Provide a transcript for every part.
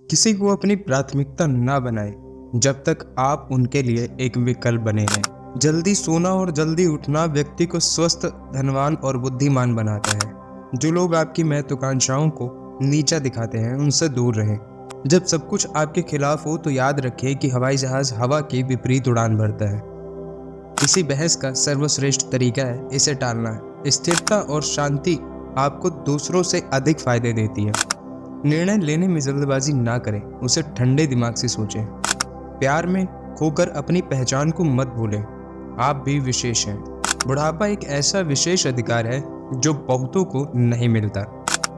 किसी को अपनी प्राथमिकता ना बनाएं जब तक आप उनके लिए एक विकल्प बने रहें। जल्दी सोना और जल्दी उठना व्यक्ति को स्वस्थ, धनवान और बुद्धिमान बनाता है। जो लोग आपकी महत्वाकांक्षाओं को नीचा दिखाते हैं उनसे दूर रहें। जब सब कुछ आपके खिलाफ हो तो याद रखें कि हवाई जहाज हवा के विपरीत उड़ान भरता है। किसी बहस का सर्वश्रेष्ठ तरीका है इसे टालना है। स्थिरता और शांति आपको दूसरों से अधिक फायदे देती है। निर्णय लेने में जल्दबाजी ना करें, उसे ठंडे दिमाग से सोचें। प्यार में खोकर अपनी पहचान को मत भूलें, आप भी विशेष हैं। बुढ़ापा एक ऐसा विशेष अधिकार है जो बहुतों को नहीं मिलता।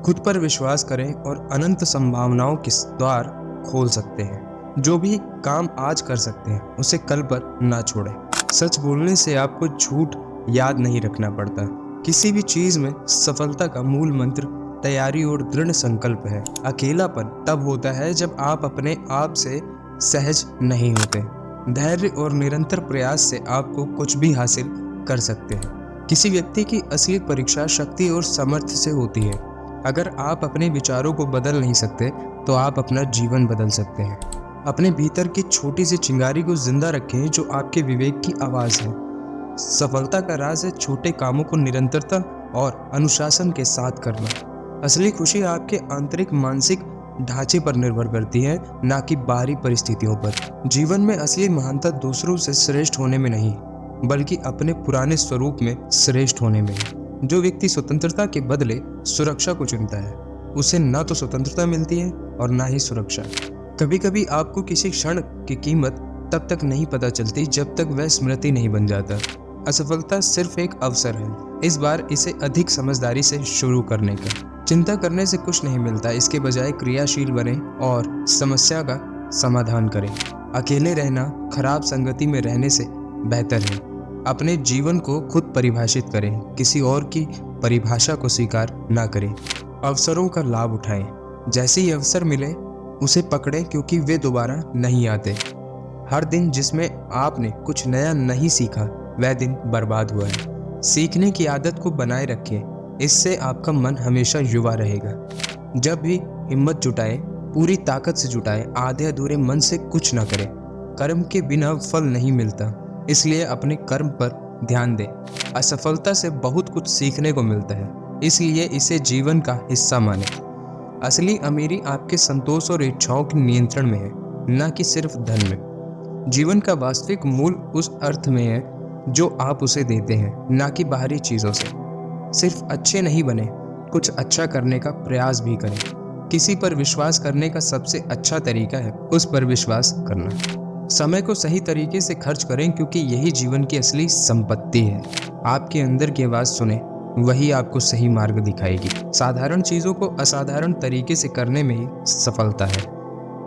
खुद पर विश्वास करें और अनंत संभावनाओं के द्वार खोल सकते हैं। जो भी काम आज कर सकते हैं उसे कल पर ना छोड़ें। सच बोलने से आपको झूठ याद नहीं रखना पड़ता। किसी भी चीज में सफलता का मूल मंत्र तैयारी और दृढ़ संकल्प है। अकेलापन तब होता है जब आप अपने आप से सहज नहीं होते। धैर्य और निरंतर प्रयास से आपको कुछ भी हासिल कर सकते हैं। किसी व्यक्ति की असली परीक्षा शक्ति और सामर्थ्य से होती है। अगर आप अपने विचारों को बदल नहीं सकते तो आप अपना जीवन बदल सकते हैं। अपने भीतर की छोटी सी चिंगारी को जिंदा रखें जो आपके विवेक की आवाज है। सफलता का राज है छोटे कामों को निरंतरता और अनुशासन के साथ करना। असली खुशी आपके आंतरिक मानसिक ढांचे पर निर्भर करती है, ना कि बाहरी परिस्थितियों पर। जीवन में असली महानता दूसरों से श्रेष्ठ होने में नहीं, बल्कि अपने पुराने स्वरूप में श्रेष्ठ होने में है। जो व्यक्ति स्वतंत्रता के बदले सुरक्षा को चुनता है उसे ना तो स्वतंत्रता मिलती है और ना ही सुरक्षा। कभी कभी आपको किसी क्षण की कीमत तब तक नहीं पता चलती जब तक वह स्मृति नहीं बन जाता। असफलता सिर्फ एक अवसर है, इस बार इसे अधिक समझदारी से शुरू करने का। चिंता करने से कुछ नहीं मिलता, इसके बजाय क्रियाशील बने और समस्या का समाधान करें। अकेले रहना खराब संगति में रहने से बेहतर है। अपने जीवन को खुद परिभाषित करें, किसी और की परिभाषा को स्वीकार ना करें। अवसरों का लाभ उठाएं, जैसे ही अवसर मिले उसे पकड़ें क्योंकि वे दोबारा नहीं आते। हर दिन जिसमें आपने कुछ नया नहीं सीखा वह दिन बर्बाद हुआ है। सीखने की आदत को बनाए रखें, इससे आपका मन हमेशा युवा रहेगा। जब भी हिम्मत जुटाए पूरी ताकत से जुटाए, आधे अधूरे मन से कुछ ना करें। कर्म के बिना फल नहीं मिलता, इसलिए अपने कर्म पर ध्यान दें। असफलता से बहुत कुछ सीखने को मिलता है, इसलिए इसे जीवन का हिस्सा माने। असली अमीरी आपके संतोष और इच्छाओं के नियंत्रण में है, न कि सिर्फ धन में। जीवन का वास्तविक मूल उस अर्थ में है जो आप उसे देते हैं, ना कि बाहरी चीजों से। सिर्फ अच्छे नहीं बने, कुछ अच्छा करने का प्रयास भी करें। किसी पर विश्वास करने का सबसे अच्छा तरीका है उस पर विश्वास करना। समय को सही तरीके से खर्च करें क्योंकि यही जीवन की असली संपत्ति है। आपके अंदर की आवाज सुने, वही आपको सही मार्ग दिखाएगी। साधारण चीजों को असाधारण तरीके से करने में ही सफलता है।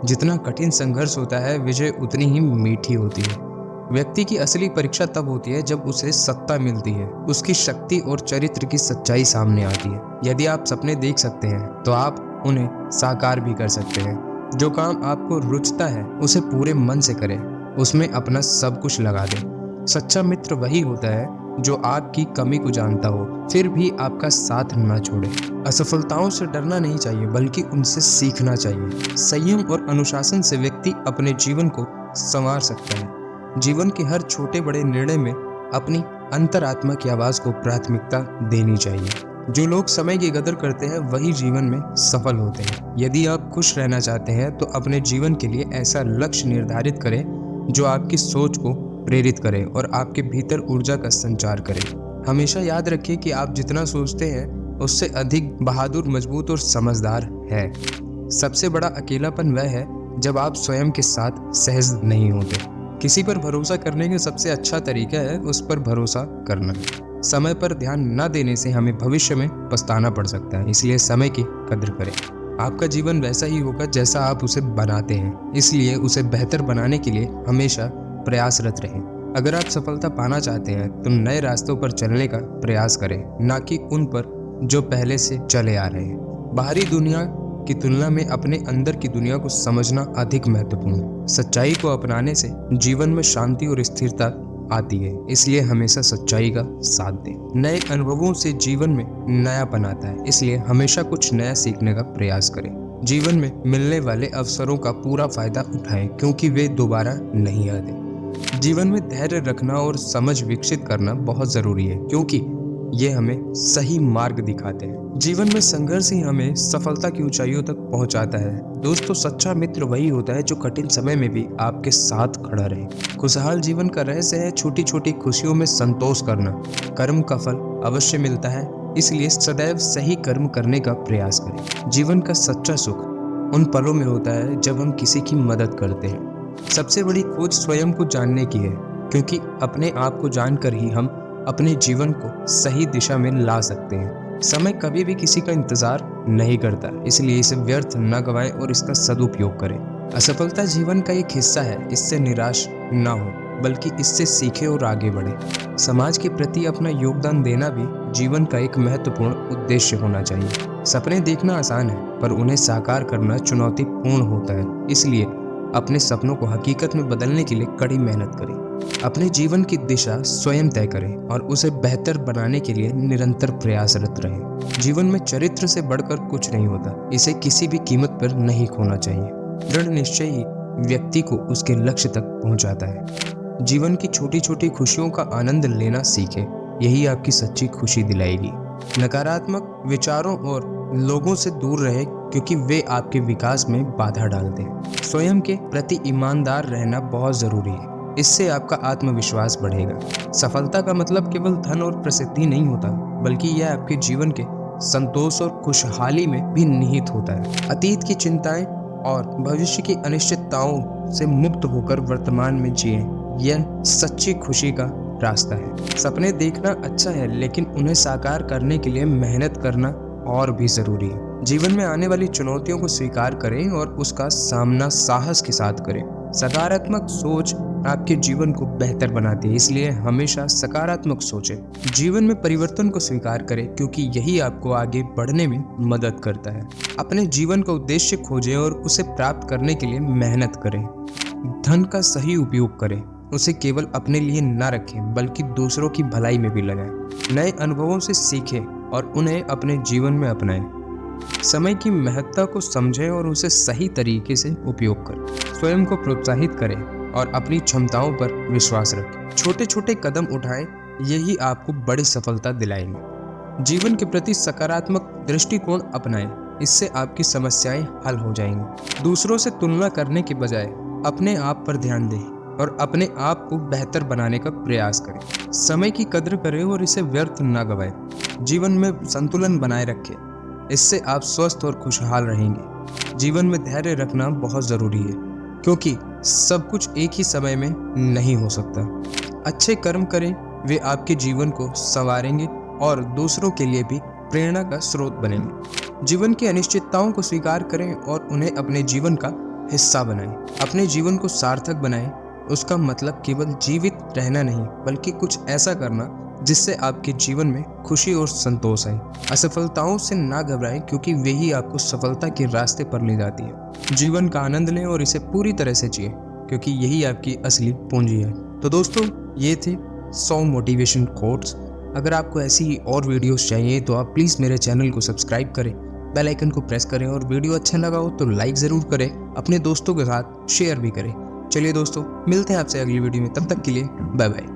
जितना कठिन संघर्ष होता है विजय उतनी ही मीठी होती है। व्यक्ति की असली परीक्षा तब होती है जब उसे सत्ता मिलती है, उसकी शक्ति और चरित्र की सच्चाई सामने आती है। यदि आप सपने देख सकते हैं तो आप उन्हें साकार भी कर सकते हैं। जो काम आपको रुचता है उसे पूरे मन से करें, उसमें अपना सब कुछ लगा दें। सच्चा मित्र वही होता है जो आपकी कमी को जानता हो फिर भी आपका साथ न छोड़े। असफलताओं से डरना नहीं चाहिए, बल्कि उनसे सीखना चाहिए। संयम और अनुशासन से व्यक्ति अपने जीवन को संवार सकता है। जीवन के हर छोटे बड़े निर्णय में अपनी अंतरात्मा की आवाज को प्राथमिकता देनी चाहिए। जो लोग समय की कदर करते हैं वही जीवन में सफल होते हैं। यदि आप खुश रहना चाहते हैं तो अपने जीवन के लिए ऐसा लक्ष्य निर्धारित करें जो आपकी सोच को प्रेरित करे और आपके भीतर ऊर्जा का संचार करे। हमेशा याद रखिए कि आप जितना सोचते हैं उससे अधिक बहादुर, मजबूत और समझदार है। सबसे बड़ा अकेलापन वह है जब आप स्वयं के साथ सहज नहीं होते। किसी पर भरोसा करने का सबसे अच्छा तरीका है उस पर भरोसा करना। समय पर ध्यान न देने से हमें भविष्य में पछताना पड़ सकता है, इसलिए समय की कदर करें। आपका जीवन वैसा ही होगा जैसा आप उसे बनाते हैं, इसलिए उसे बेहतर बनाने के लिए हमेशा प्रयासरत रहें। अगर आप सफलता पाना चाहते हैं तो नए रास्तों पर चलने का प्रयास करें, ना कि उन पर जो पहले से चले आ रहे हैं। बाहरी दुनिया की तुलना में अपने अंदर की दुनिया को समझना अधिक महत्वपूर्ण है। सच्चाई को अपनाने से जीवन में शांति और स्थिरता आती है, इसलिए हमेशा सच्चाई का साथ दें। नए अनुभवों से जीवन में नयापन आता है, इसलिए हमेशा कुछ नया सीखने का प्रयास करें। जीवन में मिलने वाले अवसरों का पूरा फायदा उठाएं क्योंकि वे दोबारा नहीं आते। जीवन में धैर्य रखना और समझ विकसित करना बहुत जरूरी है क्योंकि ये हमें सही मार्ग दिखाते हैं। जीवन में संघर्ष ही हमें सफलता की ऊंचाइयों तक पहुंचाता है। दोस्तों, सच्चा मित्र वही होता है जो कठिन समय में भी आपके साथ खड़ा रहे। खुशहाल जीवन का रहस्य है छोटी छोटी खुशियों में संतोष करना। कर्म का फल अवश्य मिलता है, इसलिए सदैव सही कर्म करने का प्रयास करें। जीवन का सच्चा सुख उन पलों में होता है जब हम किसी की मदद करते हैं। सबसे बड़ी खोज स्वयं को जानने की है क्योंकि अपने आप को जानकर ही हम अपने जीवन को सही दिशा में ला सकते हैं। समय कभी भी किसी का इंतजार नहीं करता, इसलिए इसे व्यर्थ न गवाएं और इसका सदुपयोग करें। असफलता जीवन का एक हिस्सा है, इससे निराश न हो बल्कि इससे सीखे और आगे बढ़े। समाज के प्रति अपना योगदान देना भी जीवन का एक महत्वपूर्ण उद्देश्य होना चाहिए। सपने देखना आसान है पर उन्हें साकार करना चुनौतीपूर्ण होता है, इसलिए अपने सपनों को हकीकत में बदलने के लिए कड़ी मेहनत करें। अपने जीवन की दिशा स्वयं तय करें और उसे बेहतर बनाने के लिए निरंतर प्रयासरत रहें। जीवन में चरित्र से बढ़कर कुछ नहीं होता, इसे किसी भी कीमत पर नहीं खोना चाहिए। दृढ़ निश्चय ही व्यक्ति को उसके लक्ष्य तक पहुंचाता है। जीवन की छोटी छोटी खुशियों का आनंद लेना सीखें, यही आपकी सच्ची खुशी दिलाएगी। नकारात्मक विचारों और लोगों से दूर रहे क्योंकि वे आपके विकास में बाधा डालते हैं। स्वयं के प्रति ईमानदार रहना बहुत जरूरी है, इससे आपका आत्मविश्वास बढ़ेगा। सफलता का मतलब केवल धन और प्रसिद्धि नहीं होता, बल्कि यह आपके जीवन के संतोष और खुशहाली में भी निहित होता है। अतीत की चिंताएं और भविष्य की अनिश्चितताओं से मुक्त होकर वर्तमान में जिएं, यह सच्ची खुशी का रास्ता है। सपने देखना अच्छा है, लेकिन उन्हें साकार करने के लिए मेहनत करना और भी जरूरी है। जीवन में आने वाली चुनौतियों को स्वीकार करें और उसका सामना साहस के साथ करें। सकारात्मक सोच आपके जीवन को बेहतर बनाती है, इसलिए हमेशा सकारात्मक सोचें। जीवन में परिवर्तन को स्वीकार करें क्योंकि यही आपको आगे बढ़ने में मदद करता है। अपने जीवन का उद्देश्य खोजें और उसे प्राप्त करने के लिए मेहनत करें। धन का सही उपयोग करें, उसे केवल अपने लिए न रखें बल्कि दूसरों की भलाई में भी लगाएं। नए अनुभवों से सीखें और उन्हें अपने जीवन में अपनाएं। समय की महत्ता को समझें और उसे सही तरीके से उपयोग करें। स्वयं को प्रोत्साहित करें और अपनी क्षमताओं पर विश्वास रखें। छोटे छोटे कदम उठाएं, यही आपको बड़ी सफलता दिलाएंगे। जीवन के प्रति सकारात्मक दृष्टिकोण अपनाएं, इससे आपकी समस्याएं हल हो जाएंगी। दूसरों से तुलना करने के बजाय अपने आप पर ध्यान दें और अपने आप को बेहतर बनाने का प्रयास करें। समय की कद्र करें और इसे व्यर्थ ना गवाएं। जीवन में संतुलन बनाए रखें, इससे आप स्वस्थ और खुशहाल रहेंगे। जीवन में धैर्य रखना बहुत जरूरी है क्योंकि सब कुछ एक ही समय में नहीं हो सकता। अच्छे कर्म करें, वे आपके जीवन को संवारेंगे और दूसरों के लिए भी प्रेरणा का स्रोत बनेंगे। जीवन की अनिश्चितताओं को स्वीकार करें और उन्हें अपने जीवन का हिस्सा बनाएं। अपने जीवन को सार्थक बनाएं, उसका मतलब केवल जीवित रहना नहीं बल्कि कुछ ऐसा करना जिससे आपके जीवन में खुशी और संतोष आए। असफलताओं से ना घबराएं क्योंकि वे ही आपको सफलता के रास्ते पर ले जाती है। जीवन का आनंद लें और इसे पूरी तरह से जिएं क्योंकि यही आपकी असली पूंजी है। तो दोस्तों, ये थे 100 मोटिवेशन कोट्स। अगर आपको ऐसी और वीडियोस चाहिए तो आप प्लीज़ मेरे चैनल को सब्सक्राइब करें, बेल आइकन को प्रेस करें और वीडियो अच्छा लगा हो तो लाइक ज़रूर करें, अपने दोस्तों के साथ शेयर भी करें। चलिए दोस्तों, मिलते हैं आपसे अगली वीडियो में, तब तक के लिए बाय बाय।